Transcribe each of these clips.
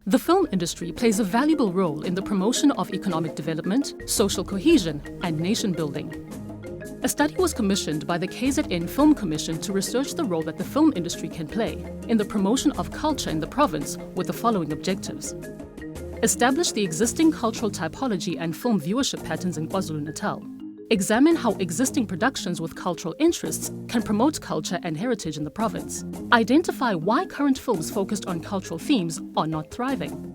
The film industry plays a valuable role in the promotion of economic development, social cohesion, and nation building. A study was commissioned by the KZN Film Commission to research the role that the film industry can play in the promotion of culture in the province with the following objectives. Establish the existing cultural typology and film viewership patterns in KwaZulu-Natal. Examine how existing productions with cultural interests can promote culture and heritage in the province. Identify why current films focused on cultural themes are not thriving.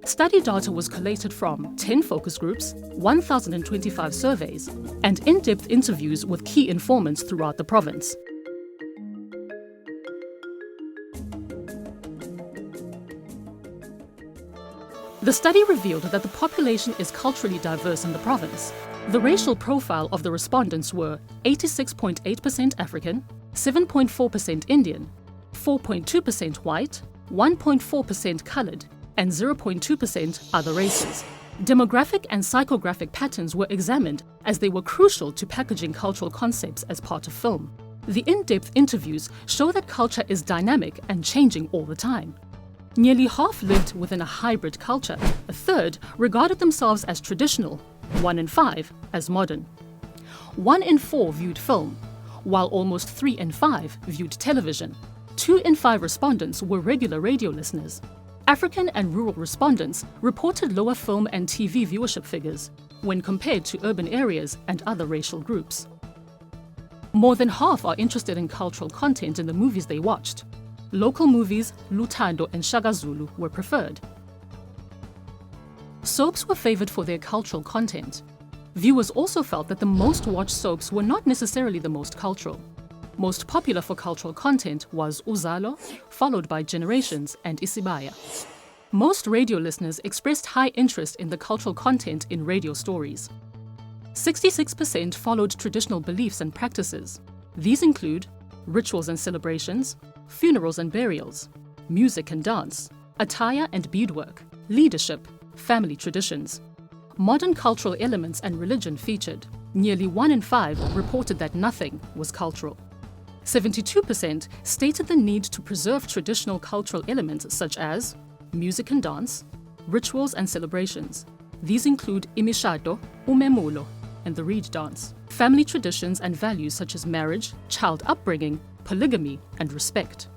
Study data was collated from 10 focus groups, 1,025 surveys, and in-depth interviews with key informants throughout the province. The study revealed that the population is culturally diverse in the province. The racial profile of the respondents were 86.8% African, 7.4% Indian, 4.2% white, 1.4% colored, and 0.2% other races. Demographic and psychographic patterns were examined as they were crucial to packaging cultural concepts as part of film. The in-depth interviews show that culture is dynamic and changing all the time. Nearly half lived within a hybrid culture, a third regarded themselves as traditional, 1 in 5 as modern. 1 in 4 viewed film, while almost 3 in 5 viewed television. 2 in 5 respondents were regular radio listeners. African and rural respondents reported lower film and TV viewership figures when compared to urban areas and other racial groups. More than half are interested in cultural content in the movies they watched. Local movies, Luthando and Shaka Zulu, were preferred. Soaps were favored for their cultural content. Viewers also felt that the most watched soaps were not necessarily the most cultural. Most popular for cultural content was Uzalo, followed by Generations and Isibaya. Most radio listeners expressed high interest in the cultural content in radio stories. 66% followed traditional beliefs and practices. These include rituals and celebrations, funerals and burials, music and dance, attire and beadwork, leadership, family traditions. Modern cultural elements and religion featured. Nearly 1 in 5 reported that nothing was cultural. 72% stated the need to preserve traditional cultural elements such as music and dance, rituals and celebrations. These include imishado, umemulo, and the reed dance. Family traditions and values such as marriage, child upbringing, polygamy, and respect.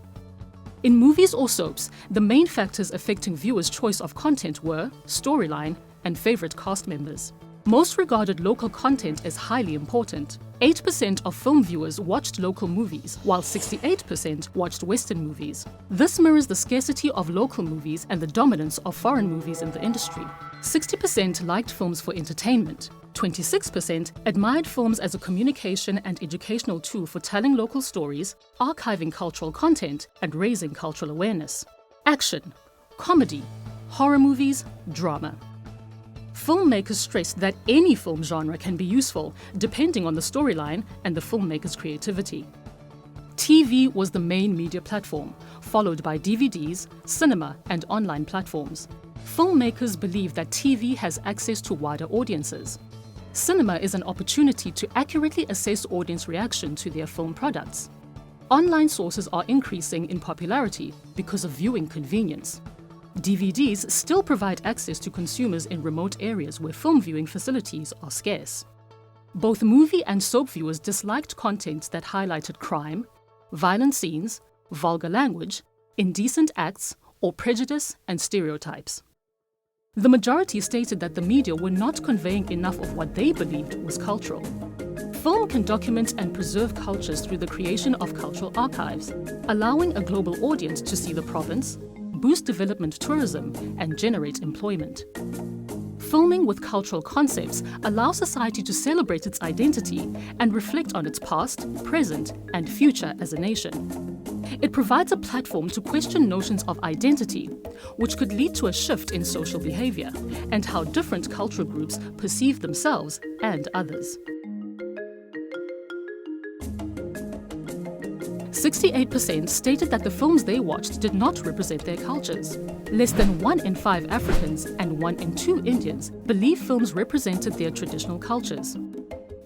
In movies or soaps, the main factors affecting viewers' choice of content were storyline and favorite cast members. Most regarded local content as highly important. 8% of film viewers watched local movies, while 68% watched Western movies. This mirrors the scarcity of local movies and the dominance of foreign movies in the industry. 60% liked films for entertainment. 26% admired films as a communication and educational tool for telling local stories, archiving cultural content, and raising cultural awareness. Action, comedy, horror movies, drama. Filmmakers stressed that any film genre can be useful, depending on the storyline and the filmmaker's creativity. TV was the main media platform, followed by DVDs, cinema, and online platforms. Filmmakers believe that TV has access to wider audiences. Cinema is an opportunity to accurately assess audience reaction to their film products. Online sources are increasing in popularity because of viewing convenience. DVDs still provide access to consumers in remote areas where film viewing facilities are scarce. Both movie and soap viewers disliked content that highlighted crime, violent scenes, vulgar language, indecent acts, or prejudice and stereotypes. The majority stated that the media were not conveying enough of what they believed was cultural. Film can document and preserve cultures through the creation of cultural archives, allowing a global audience to see the province, boost development tourism, and generate employment. Filming with cultural concepts allows society to celebrate its identity and reflect on its past, present, and future as a nation. It provides a platform to question notions of identity, which could lead to a shift in social behavior and how different cultural groups perceive themselves and others. 68% stated that the films they watched did not represent their cultures. Less than 1 in 5 Africans and 1 in 2 Indians believe films represented their traditional cultures.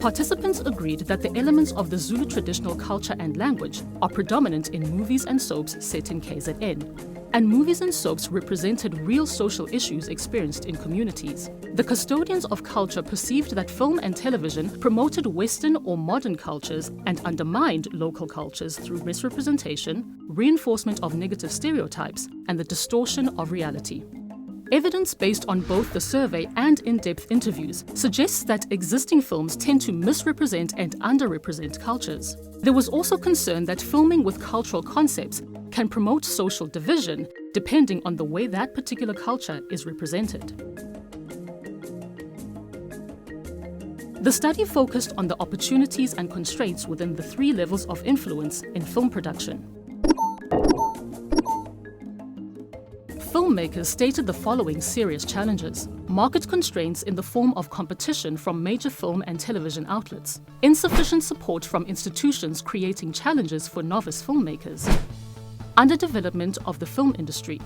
Participants agreed that the elements of the Zulu traditional culture and language are predominant in movies and soaps set in KZN. and movies and soaps represented real social issues experienced in communities. The custodians of culture perceived that film and television promoted Western or modern cultures and undermined local cultures through misrepresentation, reinforcement of negative stereotypes, and the distortion of reality. Evidence based on both the survey and in-depth interviews suggests that existing films tend to misrepresent and underrepresent cultures. There was also concern that filming with cultural concepts can promote social division depending on the way that particular culture is represented. The study focused on the opportunities and constraints within the 3 levels of influence in film production. Filmmakers stated the following serious challenges: market constraints in the form of competition from major film and television outlets, insufficient support from institutions creating challenges for novice filmmakers, underdevelopment of the film industry.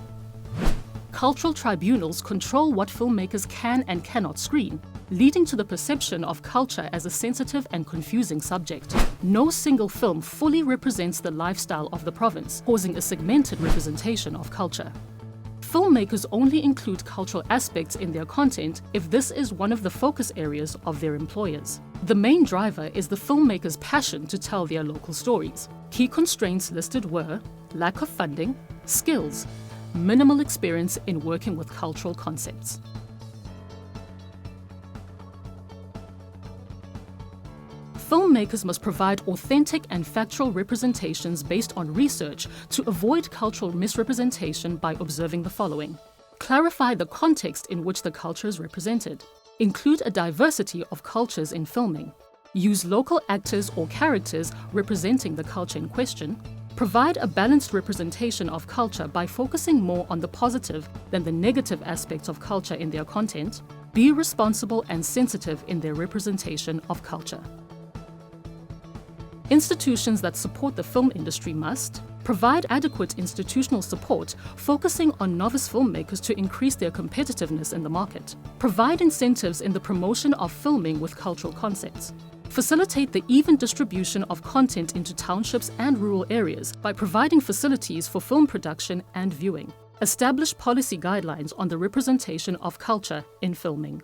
Cultural tribunals control what filmmakers can and cannot screen, leading to the perception of culture as a sensitive and confusing subject. No single film fully represents the lifestyle of the province, causing a segmented representation of culture. Filmmakers only include cultural aspects in their content if this is one of the focus areas of their employers. The main driver is the filmmaker's passion to tell their local stories. Key constraints listed were lack of funding, skills, minimal experience in working with cultural concepts. Filmmakers must provide authentic and factual representations based on research to avoid cultural misrepresentation by observing the following. Clarify the context in which the culture is represented. Include a diversity of cultures in filming. Use local actors or characters representing the culture in question. Provide a balanced representation of culture by focusing more on the positive than the negative aspects of culture in their content. Be responsible and sensitive in their representation of culture. Institutions that support the film industry must provide adequate institutional support, focusing on novice filmmakers to increase their competitiveness in the market. Provide incentives in the promotion of filming with cultural concepts. Facilitate the even distribution of content into townships and rural areas by providing facilities for film production and viewing. Establish policy guidelines on the representation of culture in filming.